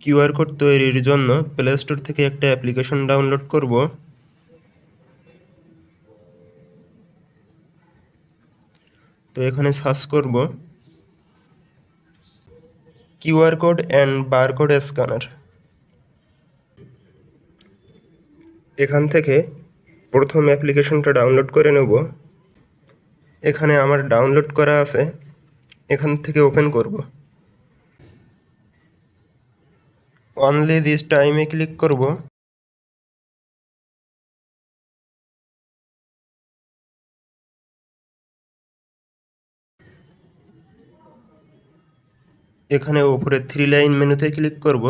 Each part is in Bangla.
কিউআর কোড তৈরির জন্য প্লে স্টোর থেকে একটা অ্যাপ্লিকেশন ডাউনলোড করব। তো এখানে সার্চ করব QR code and barcode scanner. এখান থেকে প্রথম অ্যাপ্লিকেশনটা ডাউনলোড করে নেব। এখানে আমার ডাউনলোড করা আছে, এখান থেকে ওপেন করব। অনলি দিস টাইমে ক্লিক করব। এখানে উপরে 3 লাইন মেনুতে ক্লিক করব।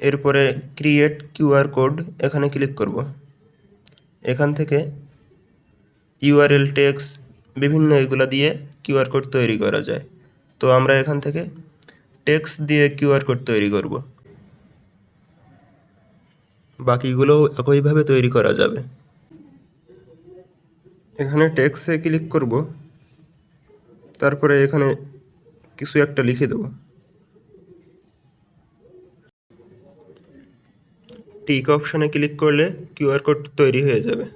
এরপরে ক্রিয়েট কিউআর কোড এখানে ক্লিক করব। এখান থেকে ইউআরএল টেক্সট বিভিন্ন এগুলো দিয়ে কিউআর কোড তৈরি করা যায়। তো আমরা এখান থেকে টেক্সট দিয়ে কিউআর কোড তৈরি করব। বাকিগুলোও একইভাবে তৈরি করা যাবে। এখানে টেক্সটে ক্লিক করব, তারপরে এখানে কিছু একটা লিখে দেব। টিক অপশনে ক্লিক করলে কিউআর কোড তৈরি হয়ে যাবে।